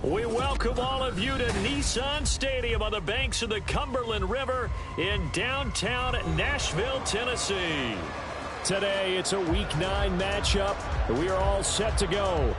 We welcome all of you to Nissan Stadium on the banks of the Cumberland River in downtown Nashville, Tennessee. Today, it's a Week 9 matchup. We are all set to go.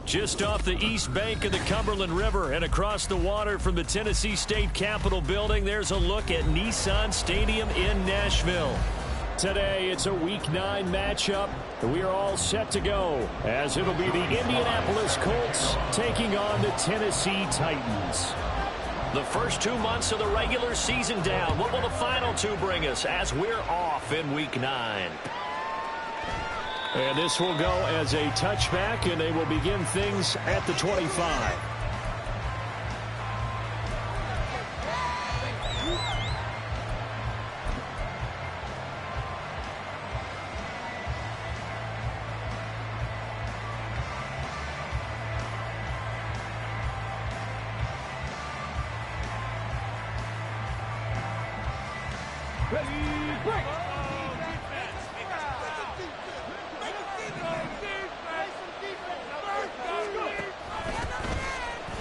Just off the east bank of the Cumberland River and across the water from the Tennessee State Capitol building, there's a look at Nissan Stadium in Nashville. Today, it's a Week 9 matchup. We are all set to go, as it'll be the Indianapolis Colts taking on the Tennessee Titans. The first 2 months of the regular season down. What will the final two bring us as we're off in Week 9? And this will go as a touchback, and they will begin things at the 25. Ready, break!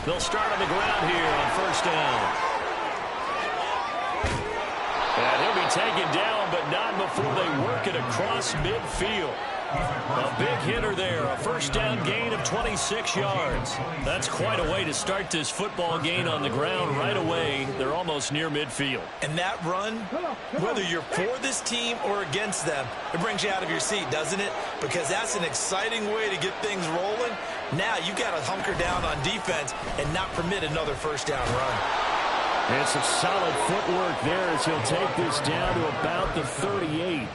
They'll start on the ground here on first down. And he'll be taken down, but not before they work it across midfield. A big hitter there, a first down gain of 26 yards. That's quite a way to start this football game on the ground right away. They're almost near midfield. And that run, whether you're for this team or against them, it brings you out of your seat, doesn't it? Because that's an exciting way to get things rolling. Now you've got to hunker down on defense and not permit another first down run. And some solid footwork there as he'll take this down to about the 38.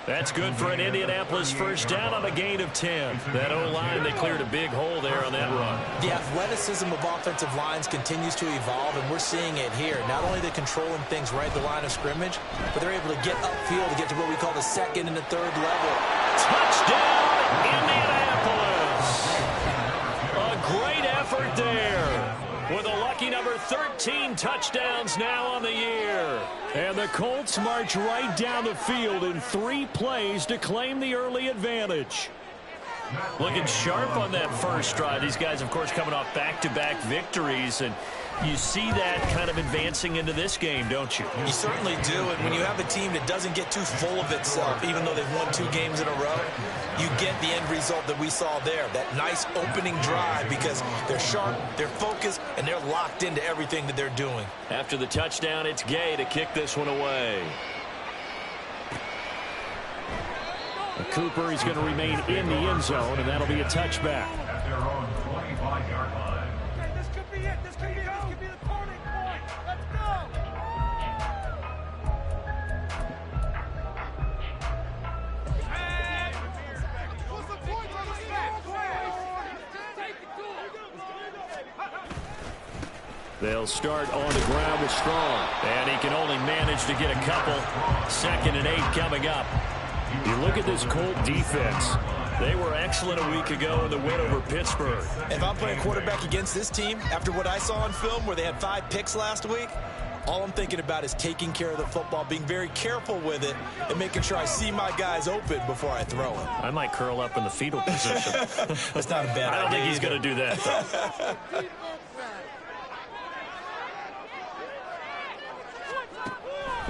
That's good for an Indianapolis first down on a gain of 10. That O-line, they cleared a big hole there on that run. The athleticism of offensive lines continues to evolve, and we're seeing it here. Not only are they controlling things right at the line of scrimmage, but they're able to get upfield to get to what we call the second and the third level. Touchdown, Indianapolis! A great effort there, with a lucky number 13 touchdowns now on the year. And the Colts march right down the field in 3 plays to claim the early advantage. Looking sharp on that first drive. These guys, of course, coming off back-to-back victories, and you see that kind of advancing into this game, don't you? You certainly do, and when you have a team that doesn't get too full of itself, even though they've won 2 games in a row, you get the end result that we saw there, that nice opening drive, because they're sharp, they're focused, and they're locked into everything that they're doing. After the touchdown, it's Gay to kick this one away. Cooper is going to remain in the end zone, and that'll be a touchback. At their own 25-yard line. Okay, this could be it. This could be the turning point. Let's go. Hey! What's the point on the snap? Take it to him. They'll start on the ground with Strong, and he can only manage to get a couple. 2nd and 8 coming up. You look at this Colt defense. They were excellent a week ago in the win over Pittsburgh. If I'm playing quarterback against this team, after what I saw on film where they had 5 picks last week, all I'm thinking about is taking care of the football, being very careful with it, and making sure I see my guys open before I throw it. I might curl up in the fetal position. That's not a bad idea. I don't think he's going to do that, though.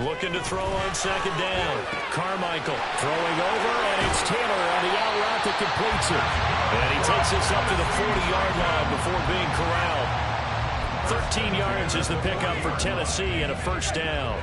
Looking to throw on second down. Carmichael throwing over, and it's Taylor on the out route that completes it. And he takes us up to the 40-yard line before being corralled. 13 yards is the pickup for Tennessee and a first down.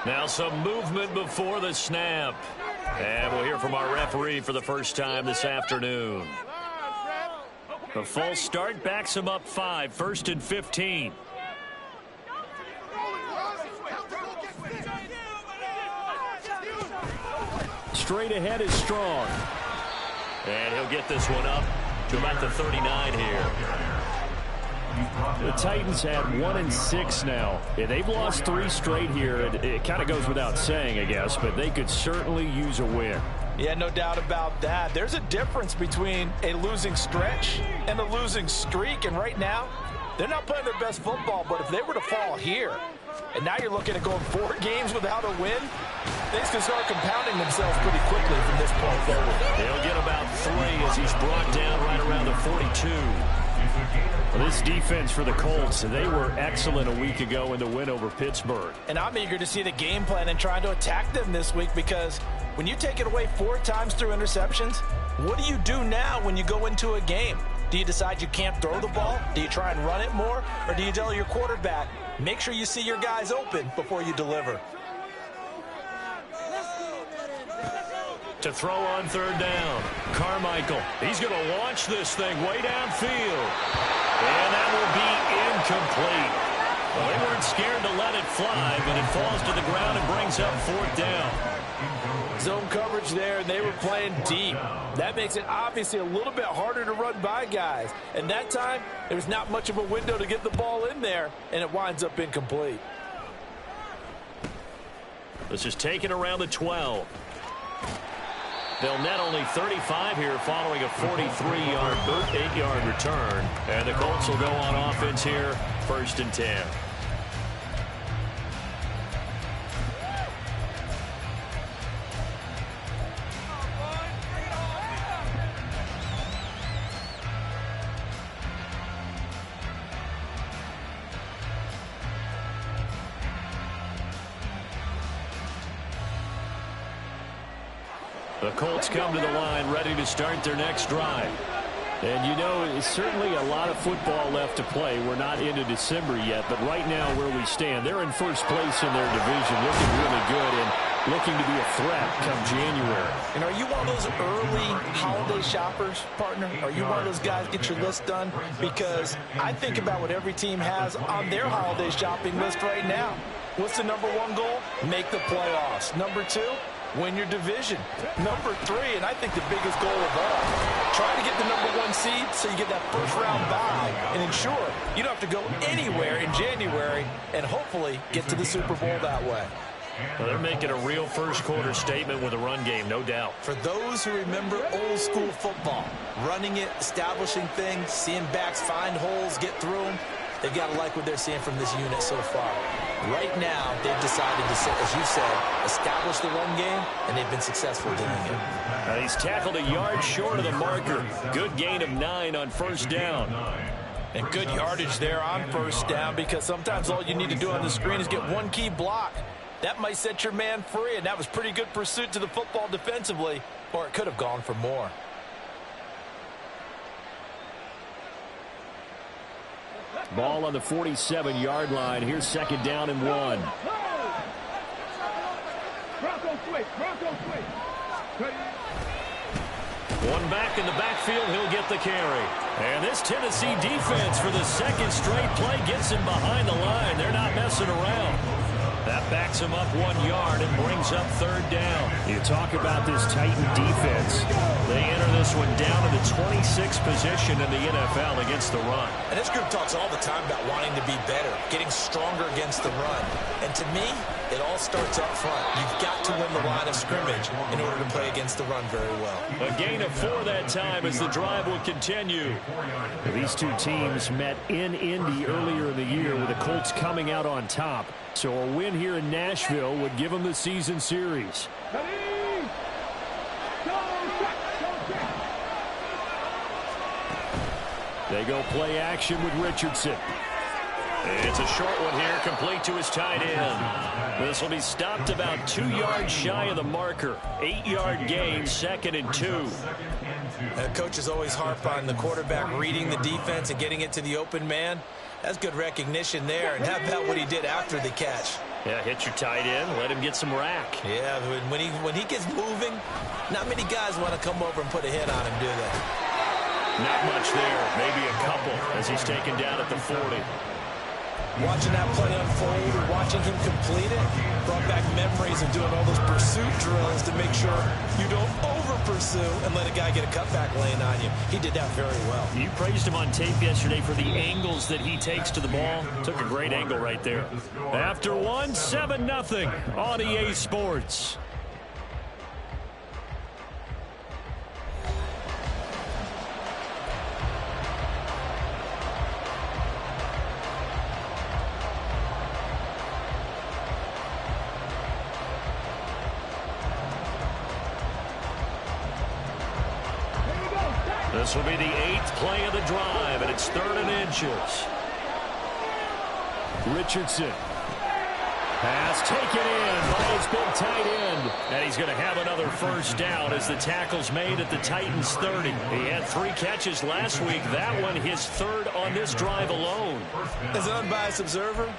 Now some movement before the snap. And we'll hear from our referee for the first time this afternoon. The false start backs him up 5, 1st and 15. Straight ahead is Strong. And he'll get this one up to about the 39 here. The Titans had 1-6 now. Yeah, they've lost 3 straight here. It kind of goes without saying, I guess, but they could certainly use a win. Yeah, no doubt about that. There's a difference between a losing stretch and a losing streak, and right now, they're not playing their best football, but if they were to fall here, and now you're looking at going 4 games without a win, things can start compounding themselves pretty quickly from this point forward. He'll get about 3 as he's brought down right around the 42. Well, this defense for the Colts, they were excellent a week ago in the win over Pittsburgh. And I'm eager to see the game plan and trying to attack them this week, because when you take it away 4 times through interceptions, what do you do now when you go into a game? Do you decide you can't throw the ball? Do you try and run it more? Or do you tell your quarterback, make sure you see your guys open before you deliver? To throw on 3rd down, Carmichael. He's going to launch this thing way downfield. And that will be incomplete. Well, they weren't scared to let it fly, but it falls to the ground and brings up 4th down. Zone coverage there, and they were playing deep. That makes it obviously a little bit harder to run by guys. And that time, there was not much of a window to get the ball in there, and it winds up incomplete. This is taken around the 12. They'll net only 35 here following a 43-yard, 8-yard return. And the Colts will go on offense here, 1st and 10. The Colts come to the line ready to start their next drive. And you know, it's certainly a lot of football left to play. We're not into December yet, but right now where we stand, they're in 1st place in their division, looking really good and looking to be a threat come January. And are you one of those early holiday shoppers, partner? Are you one of those guys get your list done? Because I think about what every team has on their holiday shopping list right now. What's the number 1 goal? Make the playoffs. Number 2? Win your division. Number 3, and I think the biggest goal of all, try to get the number 1 seed so you get that 1st round bye and ensure you don't have to go anywhere in January and hopefully get to the Super Bowl that way. Well, they're making a real first quarter statement with a run game, no doubt. For those who remember old school football, running it, establishing things, seeing backs find holes, get through them, they've got to like what they're seeing from this unit so far. Right now, they've decided to, as you said, establish the run game, and they've been successful doing it. He's tackled a yard short of the marker. Good gain of 9 on 1st down. And good yardage there on 1st down, because sometimes all you need to do on the screen is get 1 key block. That might set your man free, and that was pretty good pursuit to the football defensively, or it could have gone for more. Ball on the 47-yard line. Here's 2nd down and 1. One back in the backfield. He'll get the carry. And this Tennessee defense for the 2nd straight play gets him behind the line. They're not messing around. That backs him up 1 yard and brings up 3rd down. You talk about this Titan defense. They enter this one down to the 26th position in the NFL against the run. And this group talks all the time about wanting to be better, getting stronger against the run. And to me, it all starts up front. You've got to win the line of scrimmage in order to play against the run very well. A gain of 4 that time as the drive will continue. These two teams met in Indy earlier in the year with the Colts coming out on top. So a win here in Nashville would give them the season series. They go play action with Richardson. It's a short one here, complete to his tight end. This will be stopped about 2 yards shy of the marker. 8-yard gain, 2nd and 2. Coaches always harp on the quarterback reading the defense and getting it to the open man. That's good recognition there. And how about what he did after the catch? Yeah, hit your tight end, let him get some rack. Yeah, when he gets moving, not many guys want to come over and put a hit on him, do they? Not much there, maybe a couple, as he's taken down at the 40. Watching that play unfold, watching him complete it, brought back memories of doing all those pursuit drills to make sure you don't over-pursue and let a guy get a cutback lane on you. He did that very well. You praised him on tape yesterday for the angles that he takes to the ball. Took a great angle right there. After one, 7-0 on EA Sports. This will be the 8th play of the drive, and it's 3rd and inches. Richardson. Pass taken in by his big tight end. And he's going to have another 1st down as the tackle's made at the Titans' 30. He had 3 catches last week. That one his 3rd on this drive alone. As an unbiased observer,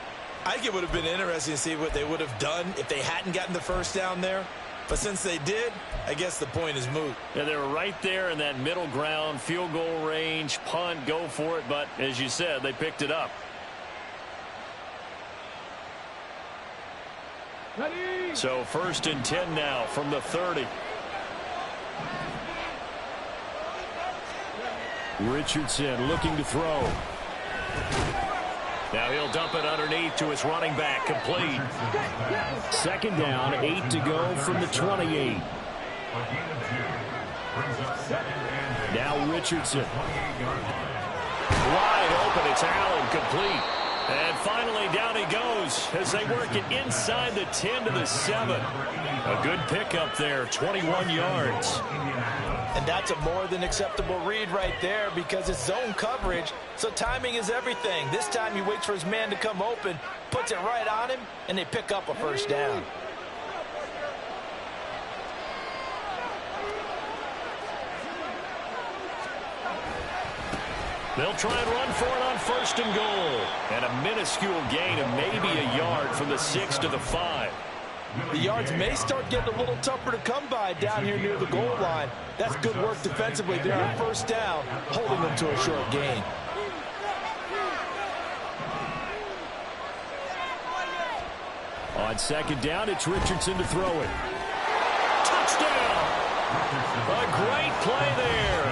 I think it would have been interesting to see what they would have done if they hadn't gotten the 1st down there. But since they did, I guess the point is moot. Yeah, they were right there in that middle ground, field goal range, punt, go for it. But as you said, they picked it up. Ready? So 1st and 10 now from the 30. Richardson looking to throw. Now he'll dump it underneath to his running back, complete. 2nd down, 8 to go from the 28. Now Richardson. Wide open, it's Allen, complete. And finally down he goes as they work it inside the 10 to the 7. A good pickup there, 21 yards. And that's a more than acceptable read right there because it's zone coverage, so timing is everything. This time he waits for his man to come open, puts it right on him, and they pick up a 1st down. They'll try and run for it on 1st and goal. And a minuscule gain of maybe a yard from the 6 to the 5. The yards may start getting a little tougher to come by down here near the goal line. That's good work defensively there on 1st down, holding them to a short gain. On 2nd down, it's Richardson to throw it. Touchdown! A great play there.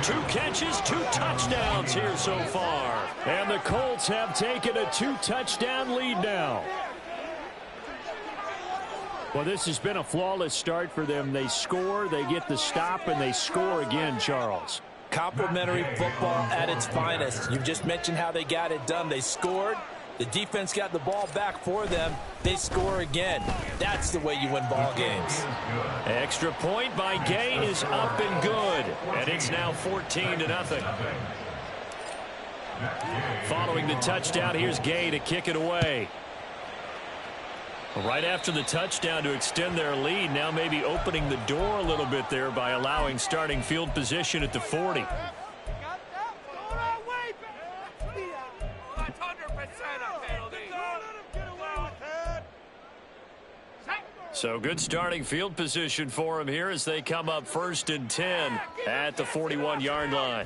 2 catches, 2 touchdowns here so far. And the Colts have taken a 2-touchdown lead now. Well, this has been a flawless start for them. They score, they get the stop, and they score again, Charles. Complimentary football at its finest. You've just mentioned how they got it done. They scored. The defense got the ball back for them. They score again. That's the way you win ball games. Extra point by Gay is up and good. And it's now 14-0. Following the touchdown, here's Gay to kick it away. Right after the touchdown to extend their lead, now maybe opening the door a little bit there by allowing starting field position at the 40. So good starting field position for him here as they come up 1st and 10 at the 41-yard line.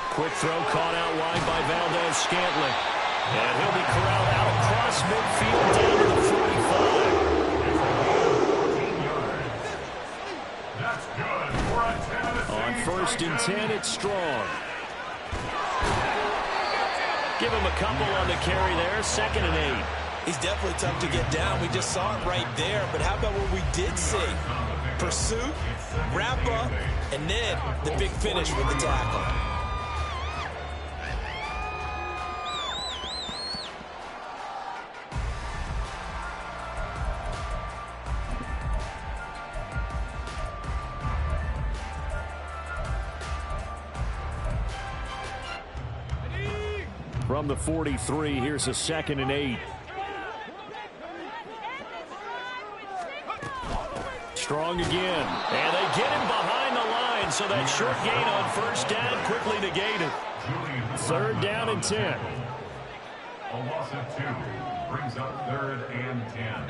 Quick throw caught out wide by Valdez Scantling. And he'll be corralled out across midfield down to the 45. That's good for a 10. On 1st and 10, it's Strong. Give him a couple on the carry there. 2nd and 8. He's definitely tough to get down. We just saw it right there. But how about what we did see? Pursuit, wrap up, and then the big finish with the tackle. From the 43, here's a 2nd and 8. Strong again, and they get him behind the line, so that short gain on 1st down quickly negated. 3rd down and 10. A loss of 2 brings up 3rd and 10.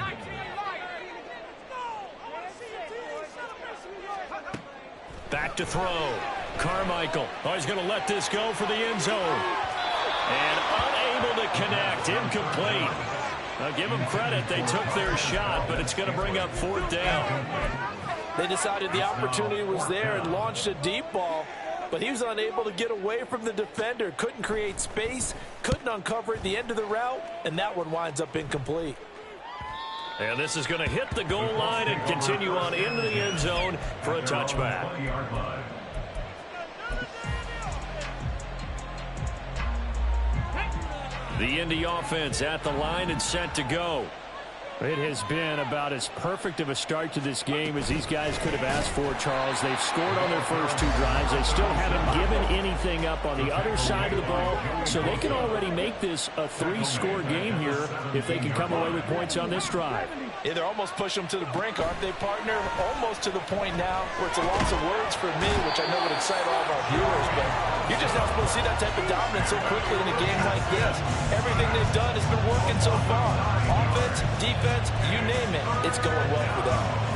Back to throw. Carmichael. Oh, he's going to let this go for the end zone. And unable to connect. Incomplete. Now give them credit. They took their shot, but it's going to bring up 4th down. They decided the opportunity was there and launched a deep ball, but he was unable to get away from the defender. Couldn't create space, couldn't uncover at the end of the route, and that one winds up incomplete. And this is going to hit the goal line and continue on into the end zone for a touchback. The Indy offense at the line and set to go. It has been about as perfect of a start to this game as these guys could have asked for, Charles. They've scored on their first 2 drives. They still haven't given anything up on the other side of the ball, so they can already make this a 3-score game here if they can come away with points on this drive. Yeah, they're almost pushing them to the brink, aren't they, partner? Almost to the point now where it's a loss of words for me, which I know would excite all of our viewers, but you're just not supposed to see that type of dominance so quickly in a game like this. Everything they've done has been working so far. Offense, defense, you name it, it's going well for them.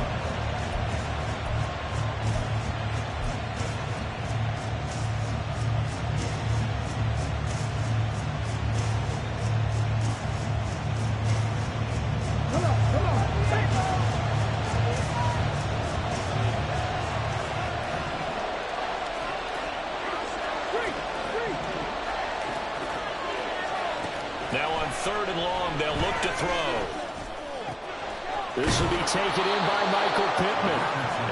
Now on 3rd and long, they'll look to throw. This will be taken in by Michael Pittman.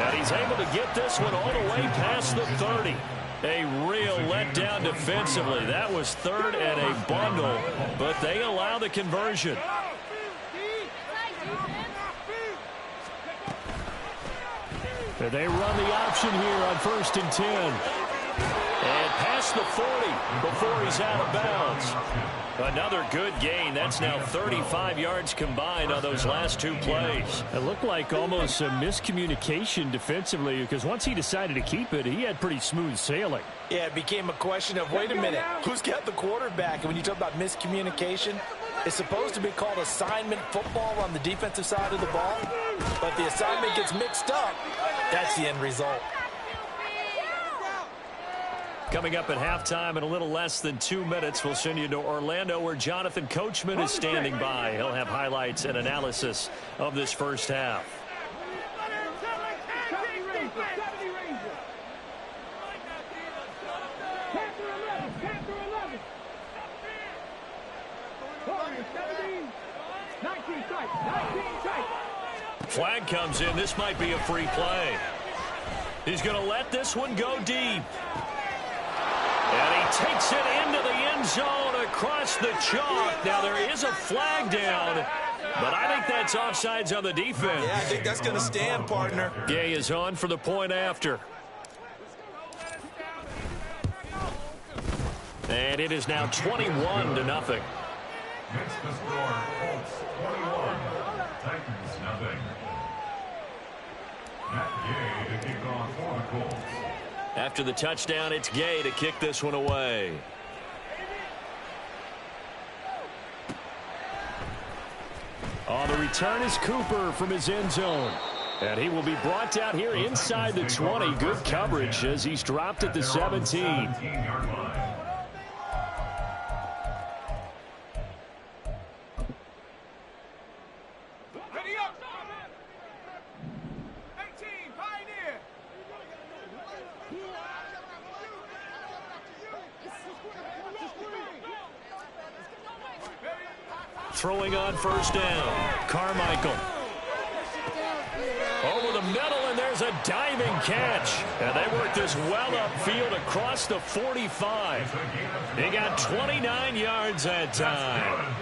And he's able to get this one all the way past the 30. A real letdown defensively. That was 3rd and a bundle, but they allow the conversion. And they run the option here on 1st and 10. And past the 40 before he's out of bounds. Another good gain. That's now 35 yards combined on those last 2 plays. It looked like almost a miscommunication defensively because once he decided to keep it, he had pretty smooth sailing. Yeah, it became a question of, wait a minute, who's got the quarterback? And when you talk about miscommunication, it's supposed to be called assignment football on the defensive side of the ball. But if the assignment gets mixed up, that's the end result. Coming up at halftime in a little less than 2 minutes, we'll send you to Orlando where Jonathan Coachman is standing by. He'll have highlights and analysis of this first half. Flag comes in. This might be a free play. He's going to let this one go deep. And he takes it into the end zone across the chalk. Now there is a flag down, but I think that's offsides on the defense. Yeah, I think that's going to stand, partner. Gay is on for the point after. And it is now 21-0. Makes the score Colts 21, Titans nothing. Matt Gay to kick off for the Colts. After the touchdown, it's Gay to kick this one away. On the return is Cooper from his end zone. And he will be brought down here inside the 20. Good coverage as he's dropped at the 17. throwing on first down. Carmichael. Over the middle, and there's a diving catch. And they work this well upfield across the 45. He got 29 yards that time.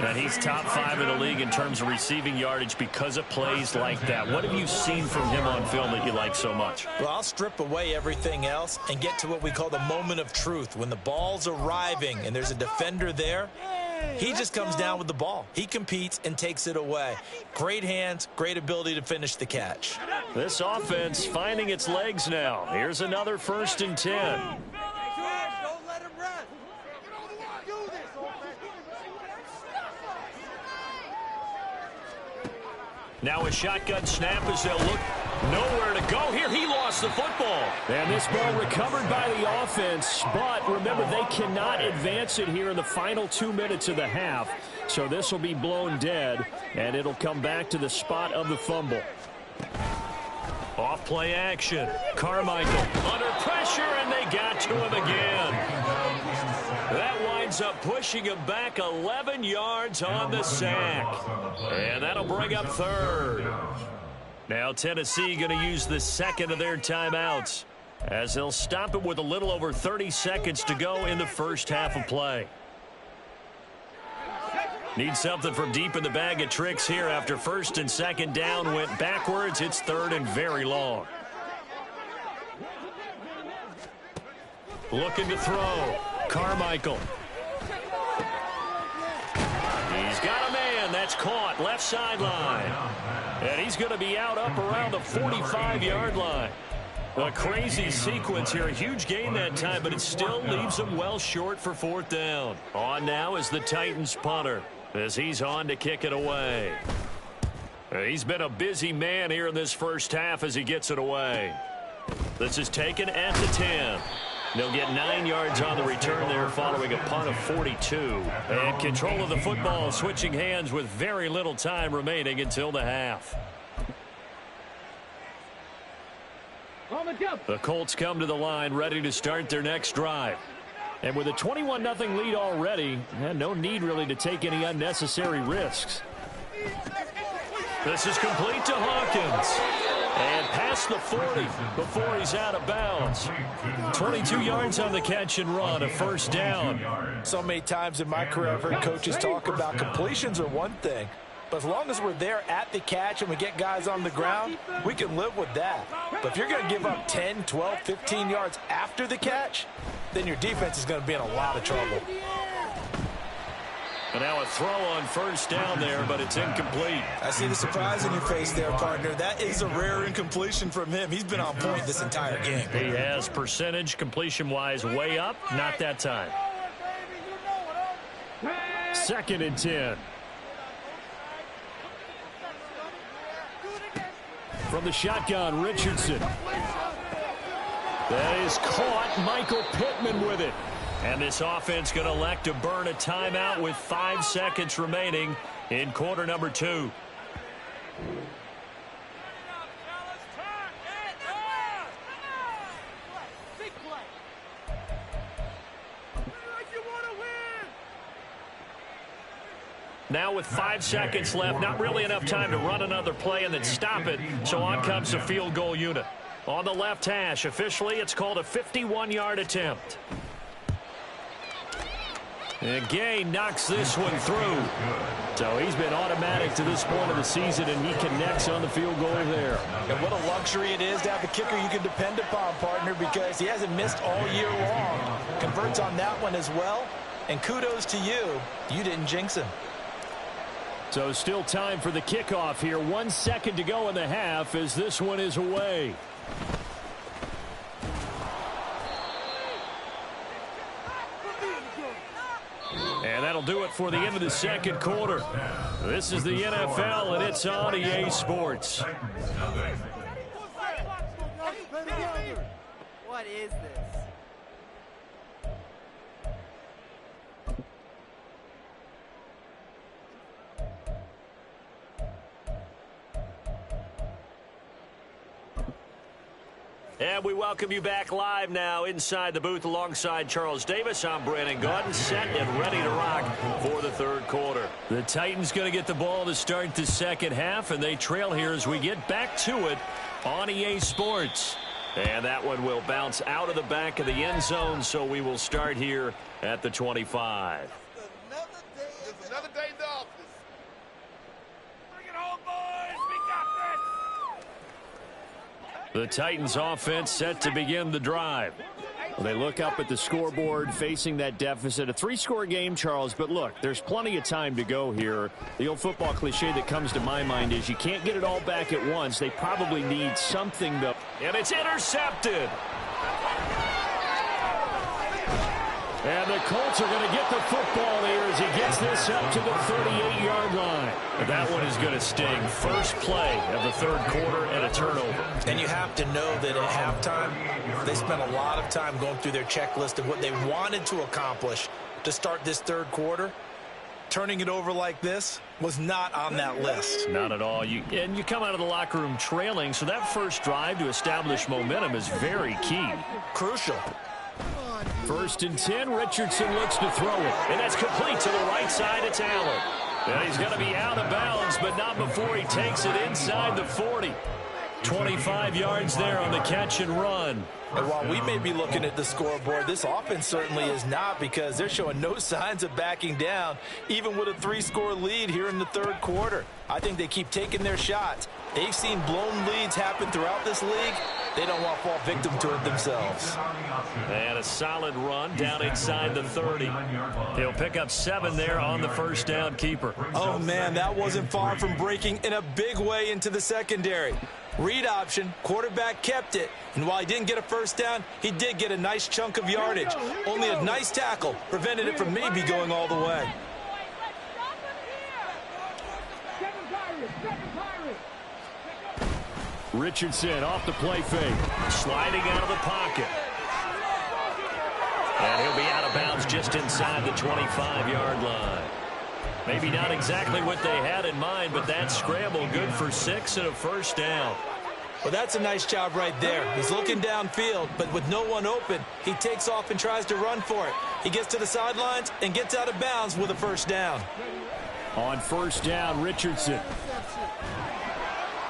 And he's top 5 in the league in terms of receiving yardage because of plays like that. What have you seen from him on film that you like so much? Well, I'll strip away everything else and get to what we call the moment of truth. When the ball's arriving and there's a defender there, he just comes down with the ball. He competes and takes it away. Great hands, great ability to finish the catch. This offense finding its legs now. Here's another 1st and 10. Now a shotgun snap as they'll look. Nowhere to go here. He lost the football. And this ball recovered by the offense. But remember, they cannot advance it here in the final 2 minutes of the half. So this will be blown dead. And it'll come back to the spot of the fumble. Off play action. Carmichael under pressure, and they got to him again. That winds up pushing him back 11 yards on the sack. And that'll bring up 3rd. Now Tennessee going to use the 2nd of their timeouts as they'll stop it with a little over 30 seconds to go in the first half of play. Need something from deep in the bag of tricks here after 1st and 2nd down went backwards. It's 3rd and very long. Looking to throw. Carmichael. He's got a man. That's caught. Left sideline. And he's going to be out up around the 45-yard line. A crazy sequence here. A huge gain that time, but it still leaves him well short for 4th down. On now is the Titans punter as he's on to kick it away. He's been a busy man here in this first half as he gets it away. This is taken at the 10. They'll get 9 yards on the return there following a punt of 42. And control of the football switching hands with very little time remaining until the half. The Colts come to the line ready to start their next drive. And with a 21-0 lead already, no need really to take any unnecessary risks. This is complete to Hawkins. And past the 40 before he's out of bounds. 22 yards on the catch and run, a 1st down. So many times in my career I've heard coaches talk about completions are one thing. But as long as we're there at the catch and we get guys on the ground, we can live with that. But if you're going to give up 10, 12, 15 yards after the catch, then your defense is going to be in a lot of trouble. And now a throw on 1st down there, but it's incomplete. I see the surprise in your face there, partner. That is a rare incompletion from him. He's been on point this entire game. He has percentage completion-wise way up. Not that time. 2nd and 10. From the shotgun, Richardson. That is caught. Michael Pittman with it. And this offense going to elect to burn a timeout with 5 seconds remaining in quarter number 2. Now with 5 seconds left, not really enough time to run another play and then stop it. So on comes the field goal unit. On the left hash, officially it's called a 51-yard attempt. And Gay knocks this one through. So he's been automatic to this point of the season, and he connects on the field goal there. And what a luxury it is to have a kicker you can depend upon, partner, because he hasn't missed all year long. Converts on that one as well. And kudos to you. You didn't jinx him. So still time for the kickoff here. 1 second to go in the half as this one is away. And that'll do it for the end of the second quarter. This is the NFL, and it's on EA Sports. What is this? And we welcome you back live now inside the booth alongside Charles Davis. I'm Brandon Gaudin, set and ready to rock for the third quarter. The Titans going to get the ball to start the second half, and they trail here as we get back to it on EA Sports. And that one will bounce out of the back of the end zone, so we will start here at the 25. It's another day in the office. Bring it home, boys. We got this. The Titans offense set to begin the drive. Well, they look up at the scoreboard facing that deficit. A three-score game, Charles, but look, there's plenty of time to go here. The old football cliche that comes to my mind is you can't get it all back at once. They probably need something to... And it's intercepted. And the Colts are going to get the football here as he gets this up to the 38-yard line. That one is going to sting. First play of the third quarter and a turnover. And you have to know that at halftime, they spent a lot of time going through their checklist of what they wanted to accomplish to start this third quarter. Turning it over like this was not on that list. Not at all. You come out of the locker room trailing, so that first drive to establish momentum is very key. Crucial. First and 10, Richardson looks to throw it. And that's complete to the right side. It's Allen. And he's going to be out of bounds, but not before he takes it inside the 40. 25 yards there on the catch and run. And while we may be looking at the scoreboard, this offense certainly is not, because they're showing no signs of backing down, even with a three-score lead here in the third quarter. I think they keep taking their shots. They've seen blown leads happen throughout this league. They don't want to fall victim to it themselves. And a solid run down inside the 30. He'll pick up 7 there on the first down keeper. Oh, man, that wasn't far from breaking in a big way into the secondary. Read option, quarterback kept it, and while he didn't get a first down, he did get a nice chunk of yardage. Only a nice tackle prevented it from maybe going all the way. Richardson off the play fake, sliding out of the pocket. And he'll be out of bounds just inside the 25-yard line. Maybe not exactly what they had in mind, but that scramble good for 6 and a first down. Well, that's a nice job right there. He's looking downfield, but with no one open, he takes off and tries to run for it. He gets to the sidelines and gets out of bounds with a first down. On first down, Richardson.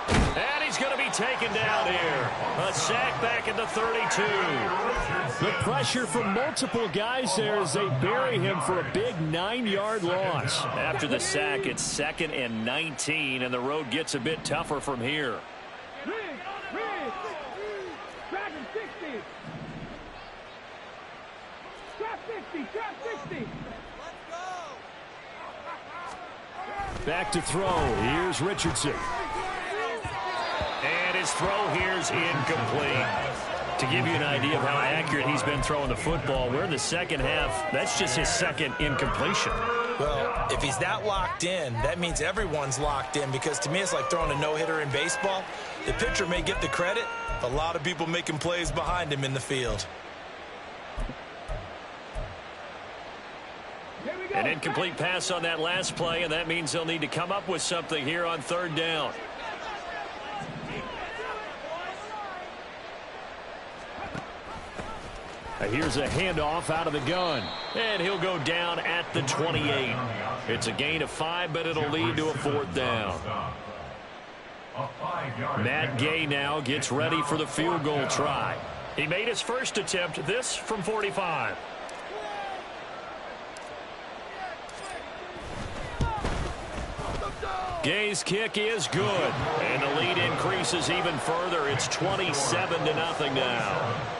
And he's going to be taken down here. A sack back at the 32. The pressure from multiple guys there as they bury him for a big 9-yard loss. After the sack, it's 2nd and 19, and the road gets a bit tougher from here. Back to throw. Here's Richardson. And his throw here's incomplete. To give you an idea of how accurate he's been throwing the football, we're in the second half. That's just his second incompletion. Well, if he's that locked in, that means everyone's locked in, because to me it's like throwing a no-hitter in baseball. The pitcher may get the credit, but a lot of people making plays behind him in the field. An incomplete pass on that last play, and that means they'll need to come up with something here on third down. Here's a handoff out of the gun, and he'll go down at the 28. It's a gain of 5, but it'll lead to a fourth down. Matt Gay now gets ready for the field goal try. He made his first attempt, this from 45. Gay's kick is good, and the lead increases even further. It's 27-0 now.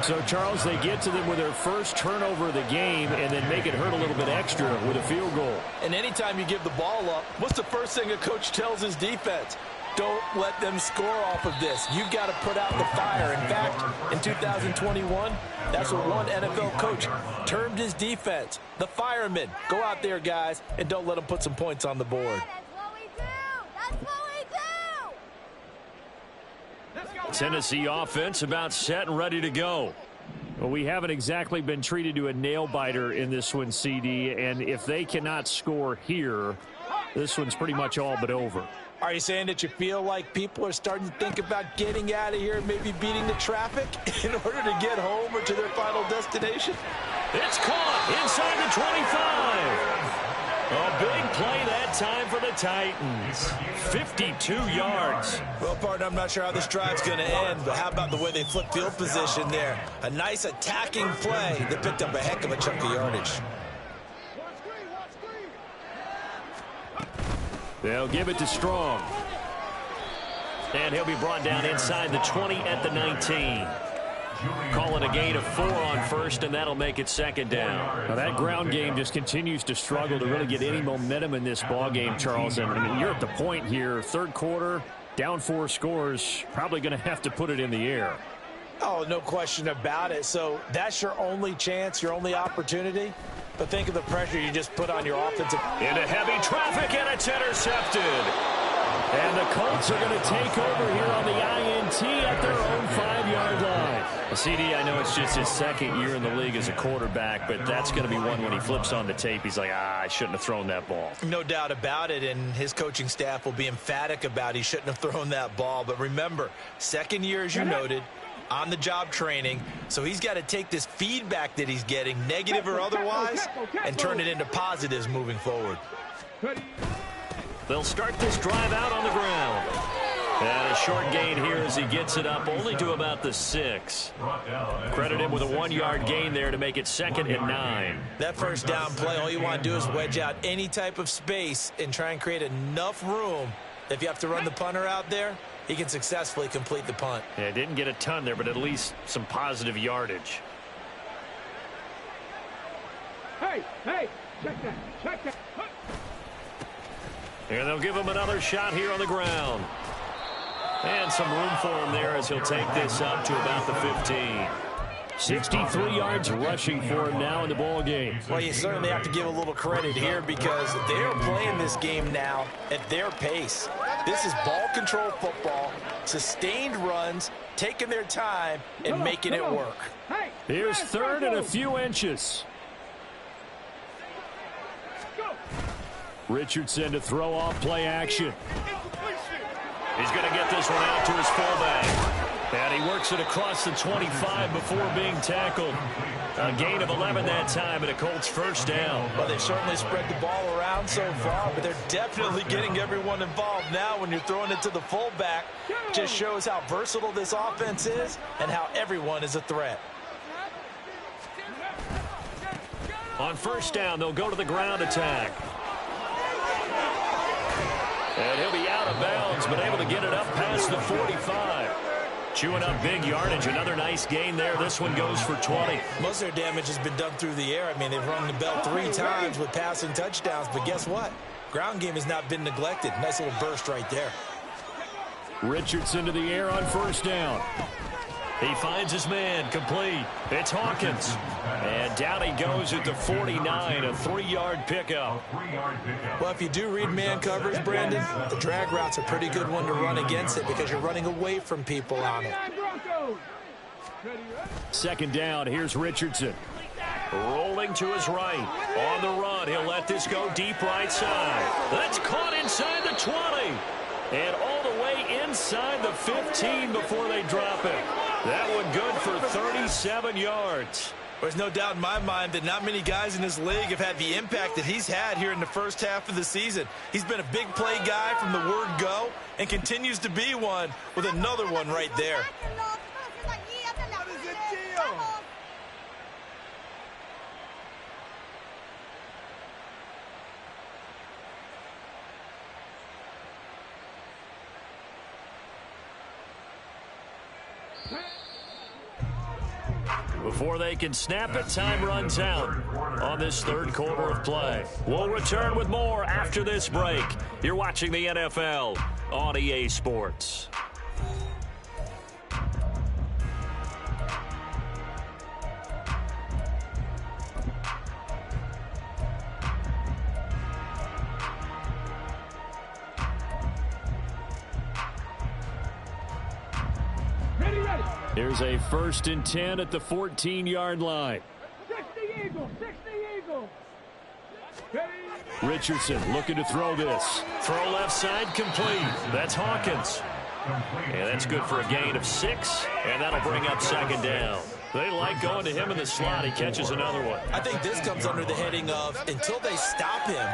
So, Charles, they get to them with their first turnover of the game and then make it hurt a little bit extra with a field goal. And anytime you give the ball up, what's the first thing a coach tells his defense? Don't let them score off of this. You've got to put out the fire. In fact, in 2021, that's what one NFL coach termed his defense. The firemen. Go out there, guys, and don't let them put some points on the board. Tennessee offense about set and ready to go. Well, we haven't exactly been treated to a nail-biter in this one, CD, and if they cannot score here, this one's pretty much all but over. Are you saying that you feel like people are starting to think about getting out of here and maybe beating the traffic in order to get home or to their final destination? It's caught inside the 25. A big play that time for the Titans. 52 yards. Well, partner, I'm not sure how this drive's going to end, but how about the way they flip field position there? A nice attacking play that picked up a heck of a chunk of yardage. They'll give it to Strong. And he'll be brought down inside the 20 at the 19. Calling a gain of 4 on first, and that'll make it second down. Now that ground game just continues to struggle to really get any momentum in this ball game, Charles. And I mean, you're at the point here, third quarter, down 4 scores, probably going to have to put it in the air. Oh, no question about it. So that's your only chance, your only opportunity. But think of the pressure you just put on your offensive. Into heavy traffic, and it's intercepted. And the Colts are going to take over here on the INT at their own 5-yard line. CD, I know it's just his second year in the league as a quarterback, but that's going to be one when he flips on the tape. He's like, I shouldn't have thrown that ball. No doubt about it, and his coaching staff will be emphatic about he shouldn't have thrown that ball. But remember, second year, as you noted, on-the-job training, so he's got to take this feedback that he's getting, negative or otherwise, and turn it into positives moving forward. They'll start this drive out on the ground. And a short gain here as he gets it up only to about the 6. Credit him with a 1-yard gain there to make it second and 9. That first down play, all you want to do is wedge out any type of space and try and create enough room. If you have to run the punter out there, he can successfully complete the punt. Yeah, didn't get a ton there, but at least some positive yardage. Hey, check that. And they'll give him another shot here on the ground. And some room for him there as he'll take this up to about the 15. 63 yards rushing for him now in the ball game. Well, you certainly have to give a little credit here because they're playing this game now at their pace. This is ball control football, sustained runs, taking their time, and making it work. Here's third and a few inches. Richardson to throw off play action. He's going to get this one out to his fullback. And he works it across the 25 before being tackled. A gain of 11 that time, and a Colts first down. Well, they've certainly spread the ball around so far, but they're definitely getting everyone involved now when you're throwing it to the fullback. Just shows how versatile this offense is and how everyone is a threat. On first down, they'll go to the ground attack. And he'll be out of bounds, but able to get it up past the 45. Chewing up big yardage. Another nice gain there. This one goes for 20. Most of their damage has been done through the air. I mean, they've rung the bell 3 times with passing touchdowns, but guess what? Ground game has not been neglected. Nice little burst right there. Richardson to the air on first down. He finds his man, complete. It's Hawkins. And down he goes at the 49, a 3-yard pickup. Well, if you do read man coverage, Brandon, the drag route's a pretty good one to run against it because you're running away from people on it. Second down, here's Richardson. Rolling to his right. On the run, he'll let this go deep right side. That's caught inside the 20. And all the way inside the 15 before they drop it. That one good for 37 yards. There's no doubt in my mind that not many guys in this league have had the impact that he's had here in the first half of the season. He's been a big play guy from the word go and continues to be one with another one right there. Before they can snap it, time runs out on this third quarter of play. We'll return with more after this break. You're watching the NFL on EA Sports. Here's a 1st and 10 at the 14-yard line. 60 Eagles, 60 Eagles. Richardson looking to throw this. Throw left side complete. That's Hawkins. And that's good for a gain of 6, and that'll bring up second down. They like going to him in the slot. He catches another one. I think this comes under the heading of until they stop him,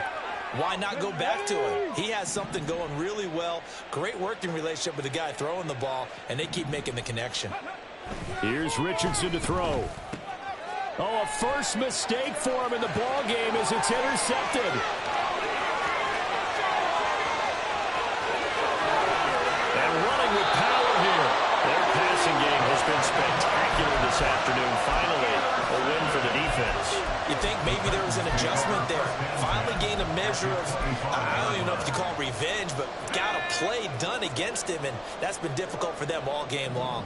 why not go back to him? He has something going really well. Great working relationship with the guy throwing the ball, and they keep making the connection. Here's Richardson to throw. Oh, a first mistake for him in the ball game as it's intercepted. And running with power here. Their passing game has been spectacular this afternoon. Finally, a win for the defense. You think maybe there was an adjustment there. Finally gained a measure of, I don't even know if you call it revenge, but got a play done against him, and that's been difficult for them all game long.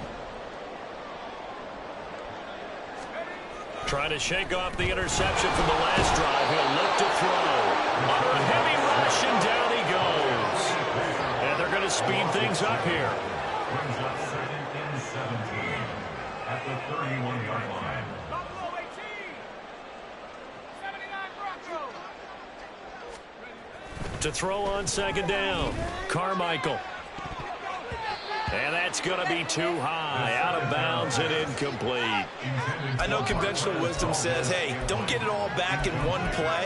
Trying to shake off the interception from the last drive. He'll look to throw. Under a heavy rush, and down he goes. And they're going to speed things up here. Brings up 2nd and 17 at the 31-yard line. Buffalo 18. 79 Broncos. To throw on second down. Carmichael. And that's going to be too high. Out of bounds and incomplete. I know conventional wisdom says, hey, don't get it all back in one play.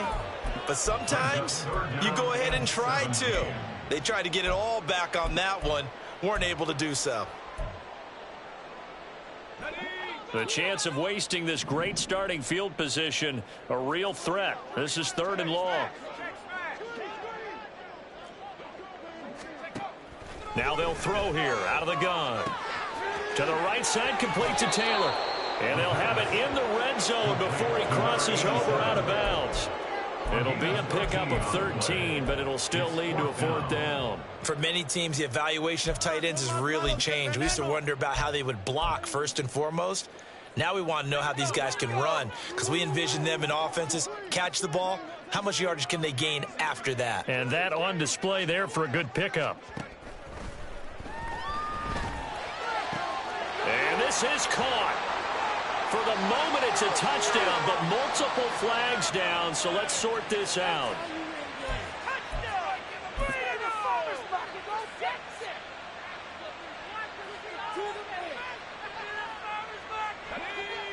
But sometimes you go ahead and try to. They tried to get it all back on that one. Weren't able to do so. The chance of wasting this great starting field position, a real threat. This is 3rd and long. Now they'll throw here out of the gun. To the right side, complete to Taylor. And they'll have it in the red zone before he crosses over out of bounds. It'll be a pickup of 13, but it'll still lead to a 4th down. For many teams, the evaluation of tight ends has really changed. We used to wonder about how they would block first and foremost. Now we want to know how these guys can run, because we envision them in offenses, catch the ball. How much yardage can they gain after that? And that on display there for a good pickup. And this is caught. For the moment, it's a touchdown, but multiple flags down, so let's sort this out.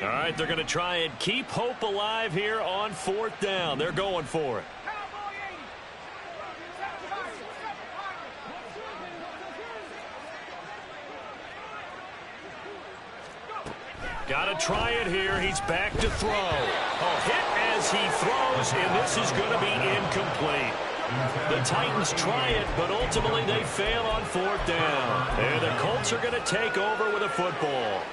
All right, they're going to try and keep hope alive here on 4th down. They're going for it. Got to try it here. He's back to throw. Oh, hit as he throws, and this is going to be incomplete. The Titans try it, but ultimately they fail on 4th down. And the Colts are going to take over with a football.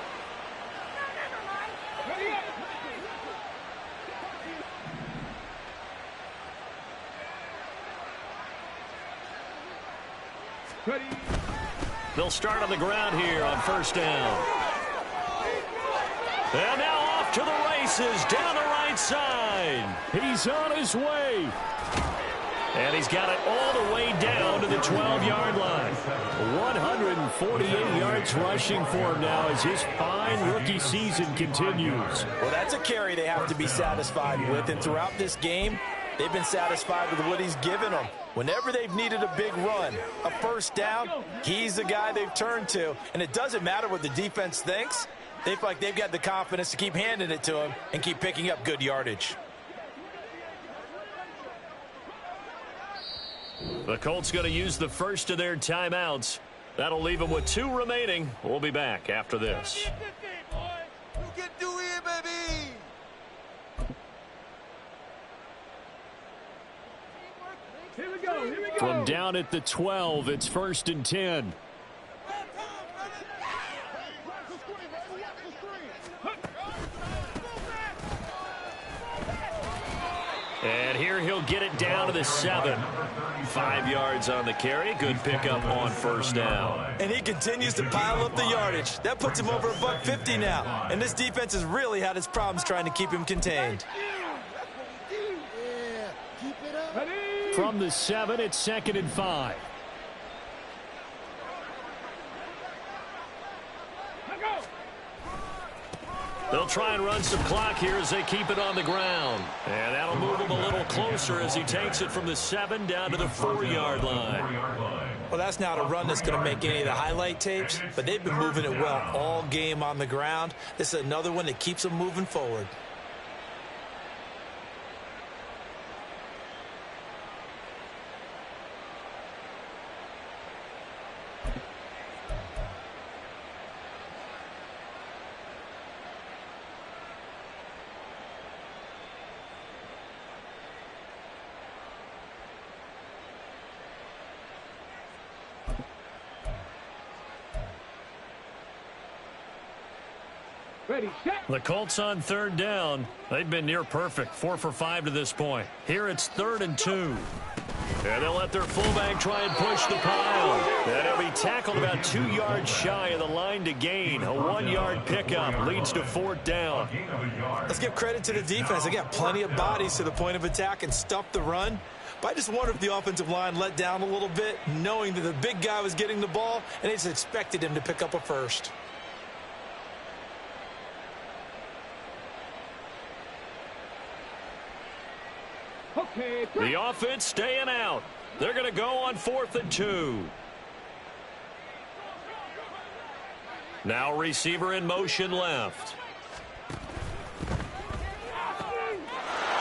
They'll start on the ground here on 1st down. And now off to the races, down the right side. He's on his way. And he's got it all the way down to the 12-yard line. 148 yards rushing for him now as his fine rookie season continues. Well, that's a carry they have to be satisfied with. And throughout this game, they've been satisfied with what he's given them. Whenever they've needed a big run, a 1st down, he's the guy they've turned to. And it doesn't matter what the defense thinks. They feel like they've got the confidence to keep handing it to him and keep picking up good yardage. The Colts going to use the first of their timeouts. That'll leave them with 2 remaining. We'll be back after this. You can do it, baby. Here we go. Here we go. From down at the 12, it's 1st and 10. And here he'll get it down to the 7. 5 yards on the carry. Good pickup on 1st down. And he continues to pile up the yardage. That puts him over $150 now. And this defense has really had its problems trying to keep him contained. From the 7, it's 2nd and 5. They'll try and run some clock here as they keep it on the ground. And that'll move him a little closer as he takes it from the 7 down to the 4-yard line. Well, that's not a run that's going to make any of the highlight tapes, but they've been moving it well all game on the ground. This is another one that keeps them moving forward. Ready, set. The Colts on 3rd down. They've been near perfect, 4 for 5 to this point. Here it's 3rd and 2. And they'll let their fullback try and push the pile. And he'll be tackled about 2 yards shy of the line to gain. A 1-yard pickup leads to 4th down. Let's give credit to the defense. They got plenty of bodies to the point of attack and stuff the run. But I just wonder if the offensive line let down a little bit, knowing that the big guy was getting the ball, and they just expected him to pick up a first. Okay. The offense staying out. They're going to go on 4th and 2. Now receiver in motion left.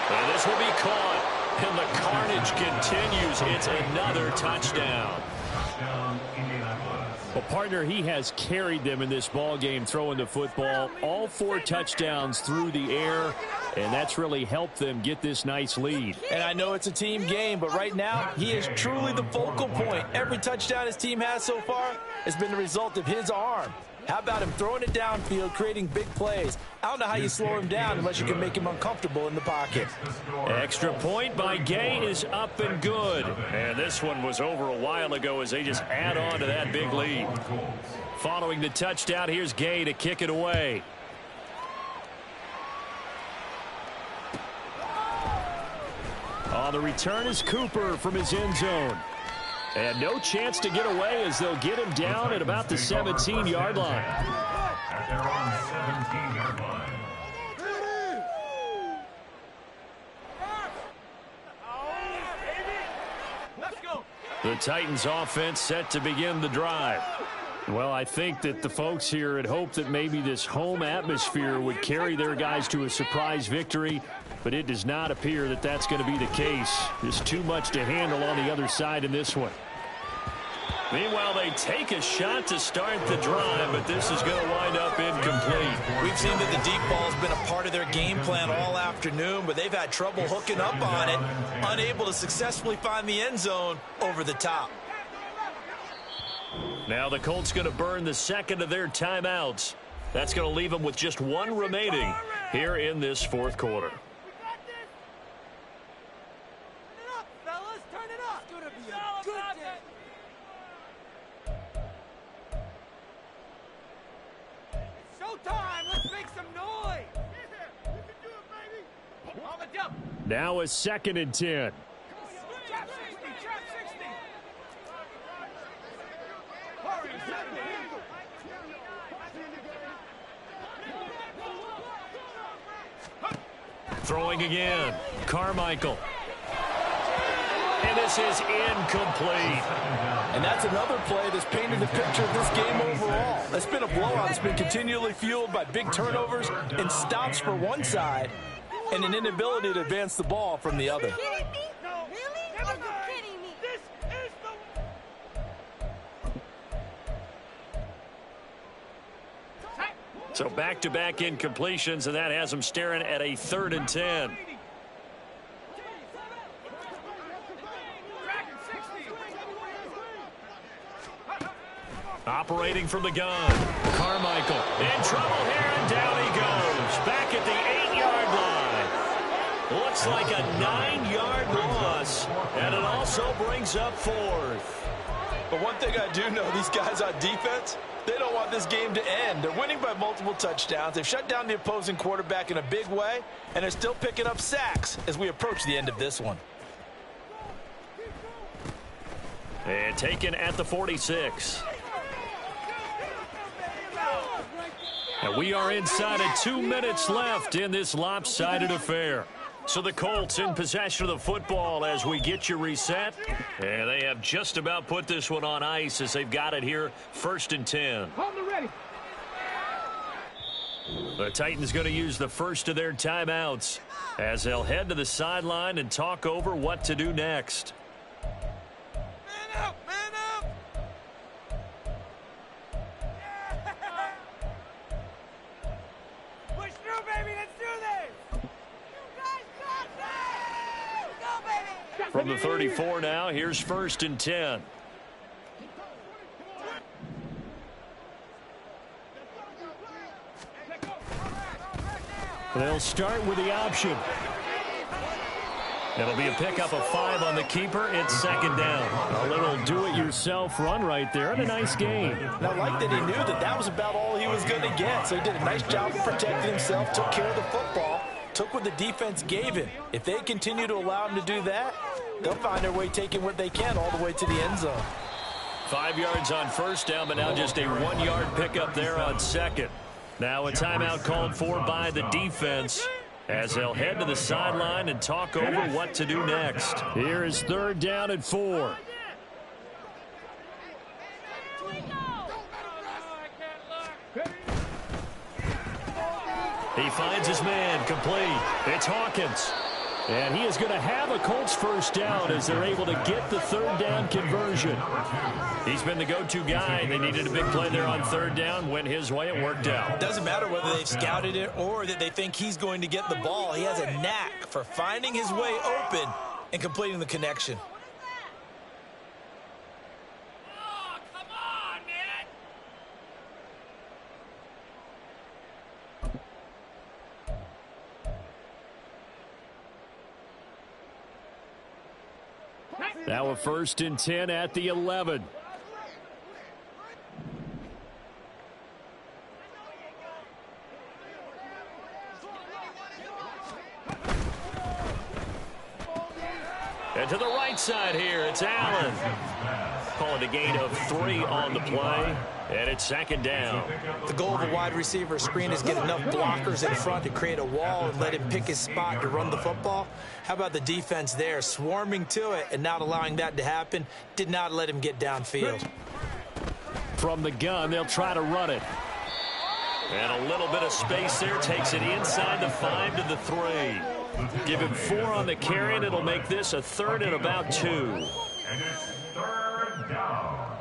And this will be caught. And the carnage continues. It's another touchdown. Well, partner, he has carried them in this ball game throwing the football. All 4 touchdowns through the air, and that's really helped them get this nice lead. And I know it's a team game, but right now he is truly the focal point. Every touchdown his team has so far has been the result of his arm. How about him throwing it downfield, creating big plays? I don't know how you slow him down unless you can make him uncomfortable in the pocket. Extra point by Gay is up and good. And this one was over a while ago as they just add on to that big lead. Following the touchdown, here's Gay to kick it away. On the return is Cooper from his end zone. And no chance to get away as they'll get him down at about the 17-yard line. At their own 17-yard line. Let's go. The Titans offense set to begin the drive. Well, I think that the folks here had hoped that maybe this home atmosphere would carry their guys to a surprise victory, but it does not appear that that's going to be the case. There's too much to handle on the other side in this one. Meanwhile, they take a shot to start the drive, but this is going to wind up incomplete. We've seen that the deep ball has been a part of their game plan all afternoon, but they've had trouble hooking up on it, unable to successfully find the end zone over the top. Now the Colts going to burn the second of their timeouts. That's going to leave them with just 1 remaining here in this 4th quarter. Now a 2nd and 10. Throwing again. Carmichael. And this is incomplete. And that's another play that's painted the picture of this game overall. It's been a blowout. It's been continually fueled by big turnovers and stops for one side and an inability to advance the ball from the other. So back-to-back incompletions, and that has them staring at a 3rd and 10. Operating from the gun. Carmichael in trouble here, and down he goes. Back at the 8-yard line. Looks like a 9-yard loss, and it also brings up 4th. But one thing I do know, these guys on defense, they don't want this game to end. They're winning by multiple touchdowns. They've shut down the opposing quarterback in a big way, and they're still picking up sacks as we approach the end of this one. And taken at the 46. And we are inside of 2 minutes left in this lopsided affair. So the Colts in possession of the football as we get you reset. And they have just about put this one on ice as they've got it here, 1st and 10. The Titans going to use the first of their timeouts as they'll head to the sideline and talk over what to do next. Man up, man up! Push through, baby, let's do this! You guys got this! Go, baby! From the 34 now, here's 1st and 10. They'll start with the option. It'll be a pickup of 5 on the keeper. It's 2nd down. A little do-it-yourself run right there and a nice gain. And I like that he knew that that was about all he was going to get. So he did a nice job of protecting himself, took care of the football, took what the defense gave him. If they continue to allow him to do that, they'll find their way taking what they can all the way to the end zone. 5 yards on 1st down, but now just a 1-yard pickup there on 2nd. Now a timeout called for by the defense as they'll head to the sideline and talk over what to do next. Here is 3rd down and 4. He finds his man, complete. It's Hawkins. And he is going to have a Colts 1st down as they're able to get the 3rd down conversion. He's been the go-to guy. They needed a big play there on 3rd down. Went his way. It worked out. It doesn't matter whether they've scouted it or that they think he's going to get the ball. He has a knack for finding his way open and completing the connection. Oh, come on, man! Now a 1st and 10 at the 11. And to the right side here, it's Allen. Call it a gain of 3 on the play, and it's 2nd down. The goal of a wide receiver screen is get enough blockers in front to create a wall and let him pick his spot to run the football. How about the defense there, swarming to it and not allowing that to happen? Did not let him get downfield. From the gun, they'll try to run it. And a little bit of space there, takes it inside the 5 to the 3. Give him 4 on the carry, and it'll make this a 3rd and about 2. And it's 3rd down.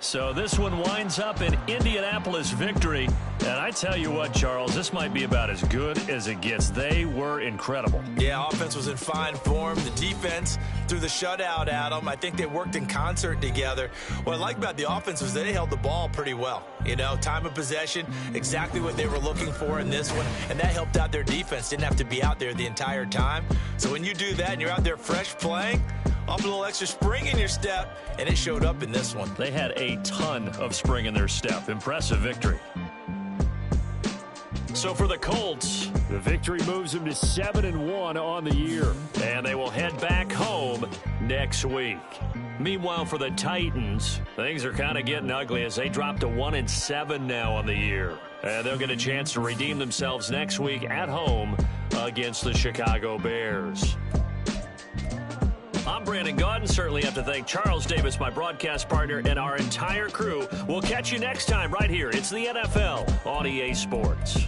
So this one winds up an Indianapolis victory. And I tell you what, Charles, this might be about as good as it gets. They were incredible. Yeah, offense was in fine form. The defense threw the shutout at them. I think they worked in concert together. What I like about the offense was they held the ball pretty well. You know, time of possession, exactly what they were looking for in this one. And that helped out their defense. Didn't have to be out there the entire time. So when you do that and you're out there fresh playing, off a little extra spring in your step, and it showed up in this one. They had a ton of spring in their step. Impressive victory. So for the Colts, the victory moves them to 7-1 on the year. And they will head back home next week. Meanwhile, for the Titans, things are kind of getting ugly as they drop to 1-7 now on the year. And they'll get a chance to redeem themselves next week at home against the Chicago Bears. I'm Brandon Gaudin. Certainly have to thank Charles Davis, my broadcast partner, and our entire crew. We'll catch you next time right here. It's the NFL on EA Sports.